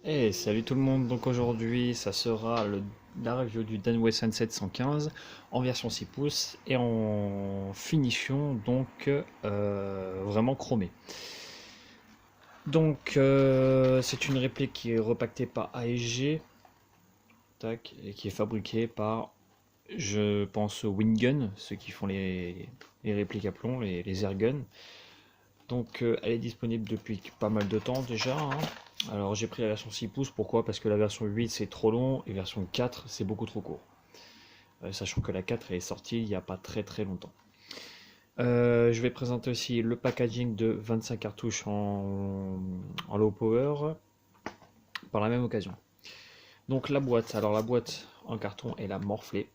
Hey, salut tout le monde, donc aujourd'hui ça sera la review du Dan Wesson 715 en version 6 pouces et en finition donc vraiment chromée. Donc c'est une réplique qui est repactée par ASG tac, et qui est fabriquée par, je pense, Wingun, ceux qui font les répliques à plomb, les airguns. Donc elle est disponible depuis pas mal de temps déjà, hein. Alors j'ai pris la version 6 pouces, pourquoi? Parce que la version 8 c'est trop long et version 4 c'est beaucoup trop court. Sachant que la 4 est sortie il n'y a pas très très longtemps. Je vais présenter aussi le packaging de 25 cartouches en low power par la même occasion. Donc la boîte, alors la boîte en carton elle a morflé.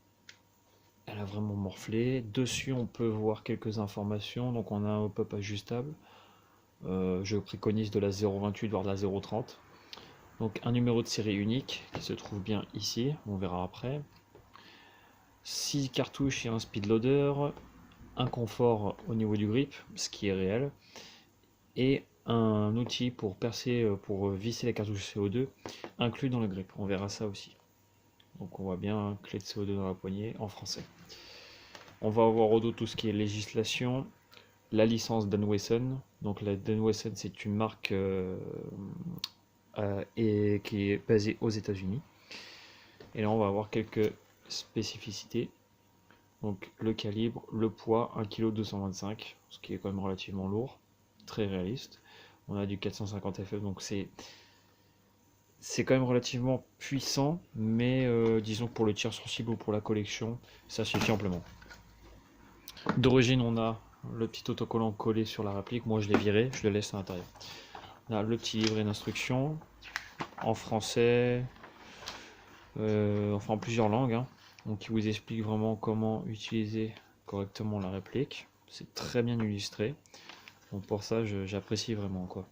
Elle a vraiment morflé. Dessus on peut voir quelques informations, donc on a un hop-up ajustable. Je préconise de la 0,28 voire de la 0,30. Donc un numéro de série unique qui se trouve bien ici, on verra après. 6 cartouches et un speed loader, un confort au niveau du grip, ce qui est réel, et un outil pour percer, pour visser la cartouche CO2 inclus dans le grip. On verra ça aussi. Donc on voit bien clé de CO2 dans la poignée en français. On va avoir au dos tout ce qui est législation, la licence Dan Wesson. Donc la Dan Wesson c'est une marque et qui est basée aux États-Unis. Et là on va avoir quelques spécificités. Donc le calibre, le poids, 1,225 kg, ce qui est quand même relativement lourd, très réaliste. On a du 450 ff, donc c'est quand même relativement puissant, mais disons que pour le tir sur cible ou pour la collection, ça suffit amplement. D'origine, on a le petit autocollant collé sur la réplique. Moi, je l'ai viré, je le laisse à l'intérieur. On a le petit livret d'instructions en français, enfin en plusieurs langues, hein. Donc, qui vous explique vraiment comment utiliser correctement la réplique. C'est très bien illustré. Donc pour ça, j'apprécie vraiment quoi.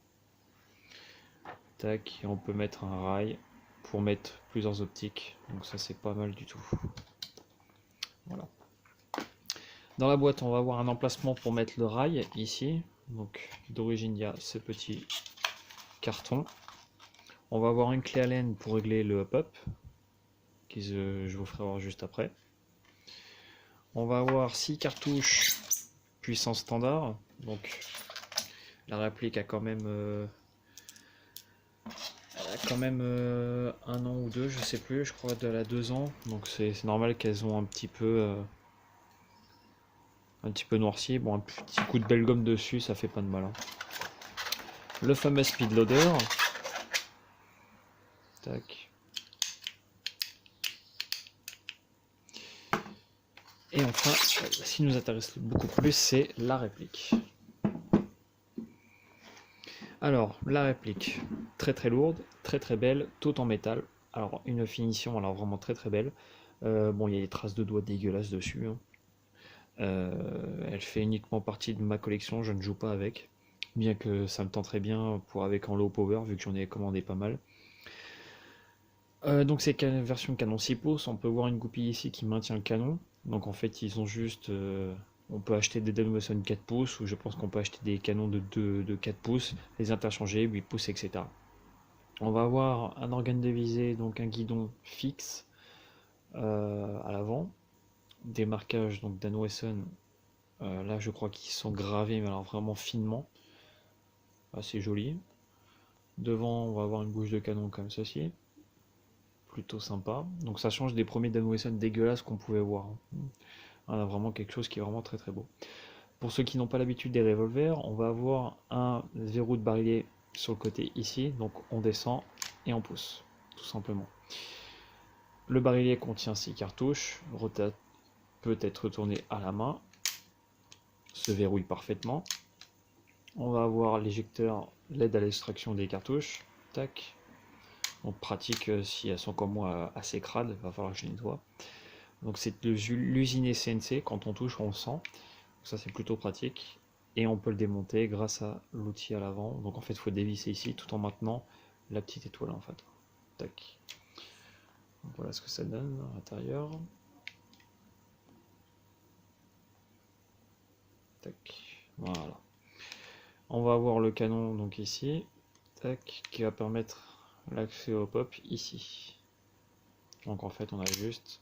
Tac, et on peut mettre un rail pour mettre plusieurs optiques. Donc ça c'est pas mal du tout. Voilà. Dans la boîte, on va avoir un emplacement pour mettre le rail ici. Donc d'origine, il y a ce petit carton. On va avoir une clé Allen pour régler le hop-up, que je vous ferai voir juste après. On va avoir 6 cartouches puissance standard. Donc la réplique a quand même un an ou deux, je sais plus, je crois de la 2 ans, donc c'est normal qu'elles ont un petit peu noirci. Bon, un petit coup de belle gomme dessus, ça fait pas de mal, hein. Le fameux speed loader. Tac. Et enfin, ce qui nous intéresse beaucoup plus, c'est la réplique. Alors, la réplique, très très lourde, très très belle, tout en métal. Alors, une finition, alors vraiment très très belle. Bon, il y a des traces de doigts dégueulasses dessus, hein. Elle fait uniquement partie de ma collection, je ne joue pas avec. Bien que ça me tenterait bien pour avec en low power, vu que j'en ai commandé pas mal. Donc c'est une version canon 6 pouces, on peut voir une goupille ici qui maintient le canon. Donc en fait ils ont juste... on peut acheter des Denwesson 4 pouces, ou je pense qu'on peut acheter des canons de 4 pouces, les interchanger, 8 pouces, etc. On va avoir un organe de visée, donc un guidon fixe à l'avant. Des marquages donc Dan Wesson. Là, je crois qu'ils sont gravés, mais alors vraiment finement. Assez joli. Devant, on va avoir une bouche de canon comme ceci. Plutôt sympa. Donc ça change des premiers Dan Wesson dégueulasses qu'on pouvait voir, hein. On a vraiment quelque chose qui est vraiment très très beau. Pour ceux qui n'ont pas l'habitude des revolvers, on va avoir un verrou de barillet sur le côté ici. Donc on descend et on pousse, tout simplement. Le barillet contient 6 cartouches. Peut être retourné à la main. Se verrouille parfaitement. On va avoir l'éjecteur LED à l'extraction des cartouches. Tac. Donc pratique si elles sont comme moi assez crades, il va falloir que je nettoie. Donc c'est l'usine CNC, quand on touche on le sent. Donc ça c'est plutôt pratique. Et on peut le démonter grâce à l'outil à l'avant. Donc en fait il faut dévisser ici tout en maintenant la petite étoile en fait. Tac. Donc voilà ce que ça donne à l'intérieur. Tac. Voilà. On va avoir le canon donc ici. Tac. Qui va permettre l'accès au pop ici. Donc en fait on a juste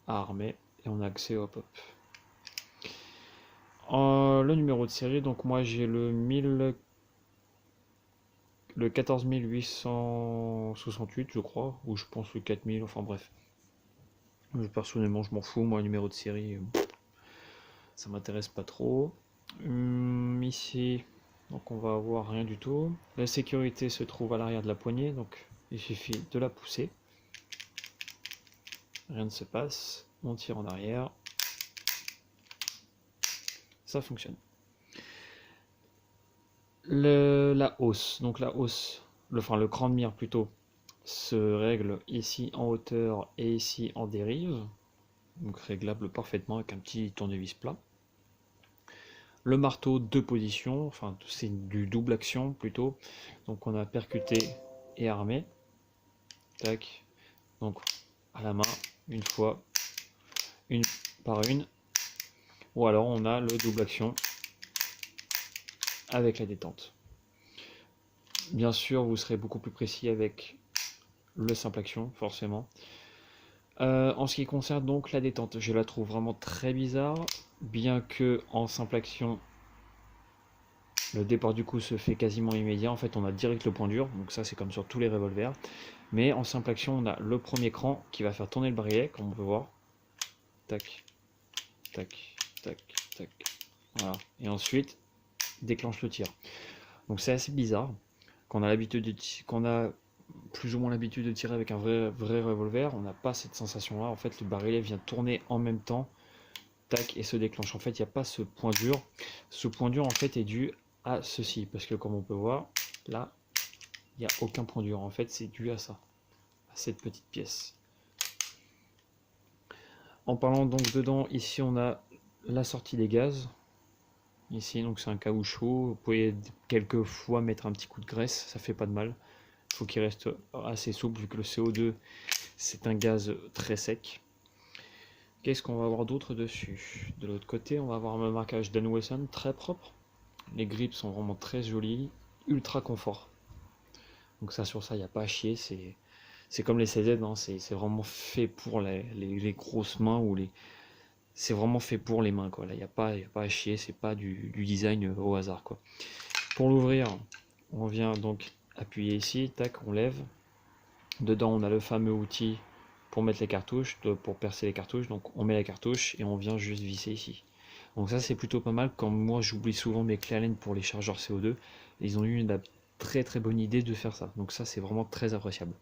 à armer et on a accès au pop. Le numéro de série, donc moi j'ai le 14868 je crois, ou je pense le 4000, enfin bref. Personnellement je m'en fous, moi le numéro de série ça m'intéresse pas trop. Ici, donc on va avoir rien du tout. La sécurité se trouve à l'arrière de la poignée, donc il suffit de la pousser. Rien ne se passe. On tire en arrière. Ça fonctionne. La hausse, donc la hausse, le cran de mire plutôt, se règle ici en hauteur et ici en dérive. Donc réglable parfaitement avec un petit tournevis plat. Le marteau, deux positions, enfin c'est du double action plutôt. Donc on a percuté et armé. Tac. Donc à la main, une fois, une par une. Ou alors on a le double action avec la détente. Bien sûr, vous serez beaucoup plus précis avec le simple action, forcément. En ce qui concerne donc la détente, je la trouve vraiment très bizarre, bien que en simple action, le départ du coup se fait quasiment immédiat. En fait, on a direct le point dur, donc ça c'est comme sur tous les revolvers. Mais en simple action, on a le premier cran qui va faire tourner le barillet, comme on peut voir. Tac, tac, tac, tac. Voilà. Et ensuite, déclenche le tir. Donc c'est assez bizarre. Qu'on a plus ou moins l'habitude de tirer avec un vrai revolver, on n'a pas cette sensation là. En fait, le barillet vient tourner en même temps, tac, et se déclenche. En fait, il n'y a pas ce point dur. Ce point dur en fait est dû à ceci, parce que comme on peut voir là, il n'y a aucun point dur. En fait, c'est dû à ça, à cette petite pièce. En parlant donc dedans, ici on a la sortie des gaz. Ici donc c'est un caoutchouc, vous pouvez quelquefois mettre un petit coup de graisse, ça fait pas de mal. Il faut qu'il reste assez souple vu que le CO2 c'est un gaz très sec. Qu'est-ce qu'on va avoir d'autre dessus? De l'autre côté on va avoir un marquage Dan Wesson très propre. Les grips sont vraiment très jolies, ultra confort. Donc ça sur ça il n'y a pas à chier, c'est comme les CZ, hein, c'est vraiment fait pour les grosses mains ou les... C'est vraiment fait pour les mains quoi. Là il n'y a pas à chier, c'est pas du design au hasard quoi. Pour l'ouvrir, on vient donc appuyer ici, tac, on lève. Dedans on a le fameux outil pour mettre les cartouches, pour percer les cartouches, donc on met la cartouche et on vient juste visser ici. Donc ça c'est plutôt pas mal, quand moi j'oublie souvent mes clés Allen pour les chargeurs CO2, ils ont eu la très bonne idée de faire ça, donc ça c'est vraiment très appréciable.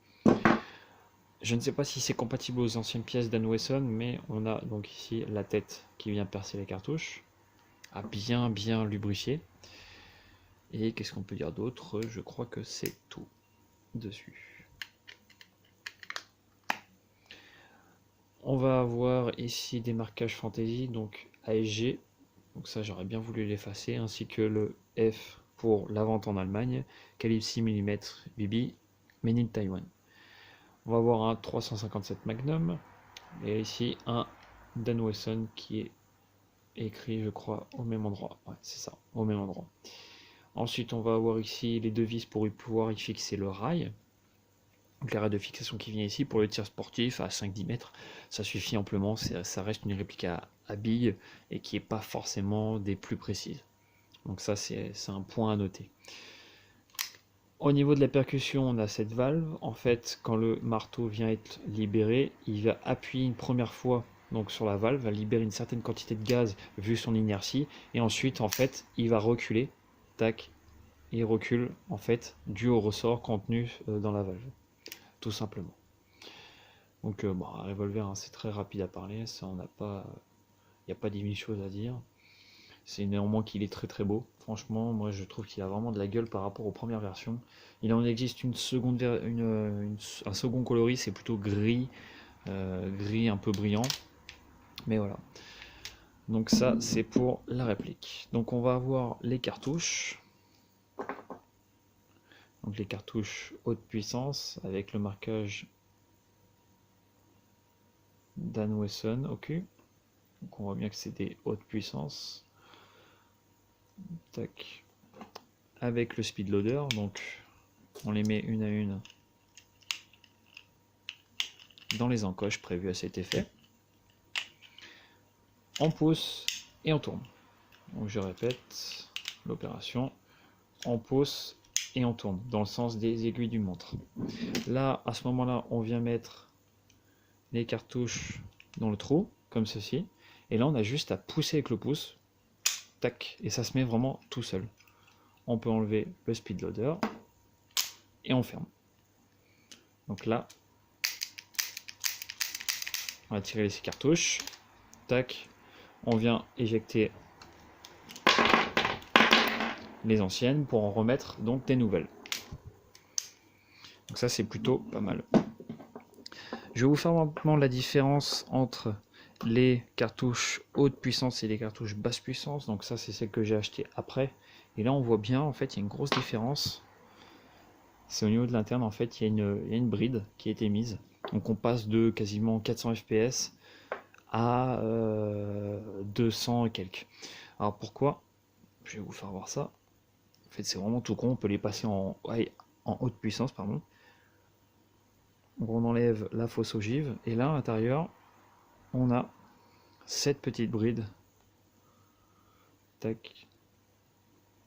Je ne sais pas si c'est compatible aux anciennes pièces Dan Wesson, mais on a donc ici la tête qui vient percer les cartouches, à bien lubrifier. Et qu'est-ce qu'on peut dire d'autre? Je crois que c'est tout dessus. On va avoir ici des marquages fantasy, donc ASG, donc ça j'aurais bien voulu l'effacer, ainsi que le F pour la vente en Allemagne, calibre 6 mm BB, made in Taiwan. On va avoir un 357 Magnum, et ici un Dan Wesson qui est écrit je crois au même endroit, ouais c'est ça, au même endroit. Ensuite on va avoir ici les deux vis pour pouvoir y fixer le rail. Donc la rail de fixation qui vient ici pour le tir sportif à 5-10 mètres, ça suffit amplement, ça reste une réplique à billes et qui n'est pas forcément des plus précises. Donc ça c'est un point à noter. Au niveau de la percussion, on a cette valve. En fait, quand le marteau vient être libéré, il va appuyer une première fois donc sur la valve, va libérer une certaine quantité de gaz vu son inertie, et ensuite en fait il va reculer, tac, il recule en fait dû au ressort contenu dans la valve, tout simplement. Donc bon, un revolver hein, c'est très rapide à parler, ça on n'a pas, il n'y a pas 10 000 choses à dire. C'est néanmoins qu'il est très beau. Franchement, moi je trouve qu'il a vraiment de la gueule par rapport aux premières versions. Il en existe une seconde, un second coloris, c'est plutôt gris, gris un peu brillant. Mais voilà. Donc ça c'est pour la réplique. Donc on va avoir les cartouches. Donc les cartouches haute puissance avec le marquage Dan Wesson au cul. Donc on voit bien que c'est des hautes puissances. Tac. avec le speed loader. Donc on les met une à une dans les encoches prévues à cet effet. On pousse et on tourne. Donc je répète l'opération. On pousse et on tourne dans le sens des aiguilles d'une montre. Là, à ce moment-là, on vient mettre les cartouches dans le trou, comme ceci. Et là, on a juste à pousser avec le pouce. Tac, et ça se met vraiment tout seul. On peut enlever le speed loader et on ferme. Donc là, on va tirer les cartouches. Tac, on vient éjecter les anciennes pour en remettre donc des nouvelles. Donc ça, c'est plutôt pas mal. Je vais vous faire maintenant la différence entre les cartouches haute puissance et les cartouches basse puissance. Donc ça, c'est celle que j'ai acheté après. Et là, on voit bien, en fait, il y a une grosse différence. C'est au niveau de l'interne, en fait, il y a une bride qui a été mise. Donc on passe de quasiment 400 fps à 200 et quelques. Alors pourquoi? Je vais vous faire voir ça. En fait, c'est vraiment tout con. On peut les passer en haute puissance, pardon. Donc on enlève la fausse ogive. Et là, à l'intérieur, on a cette petite bride. Tac.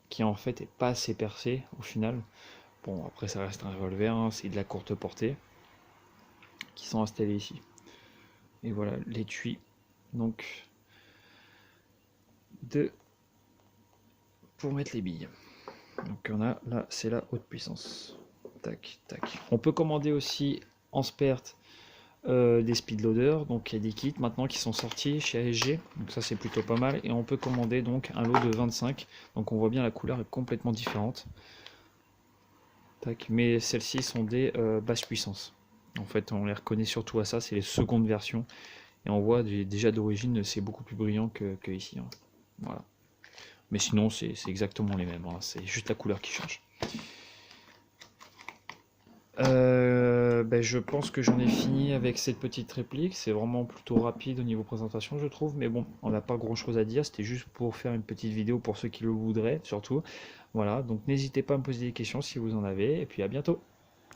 Qui en fait est pas assez percée au final. Bon, après ça reste un revolver, hein, c'est de la courte portée. Qui sont installés ici. Et voilà l'étui. Donc, pour mettre les billes. Donc on a là, c'est la haute puissance. Tac, tac. On peut commander aussi en spare des speed loaders. Donc il y a des kits maintenant qui sont sortis chez ASG. Donc ça c'est plutôt pas mal. Et on peut commander donc un lot de 25. Donc on voit bien la couleur est complètement différente. Tac. Mais celles-ci sont des basses puissances. En fait on les reconnaît surtout à ça. C'est les secondes versions. Et on voit déjà d'origine c'est beaucoup plus brillant que ici. Hein. Voilà. Mais sinon, c'est exactement les mêmes. Hein. C'est juste la couleur qui change. Je pense que j'en ai fini avec cette petite réplique. C'est vraiment plutôt rapide au niveau présentation, je trouve. Mais bon, on n'a pas grand-chose à dire. C'était juste pour faire une petite vidéo pour ceux qui le voudraient, surtout. Voilà, donc n'hésitez pas à me poser des questions si vous en avez. Et puis à bientôt.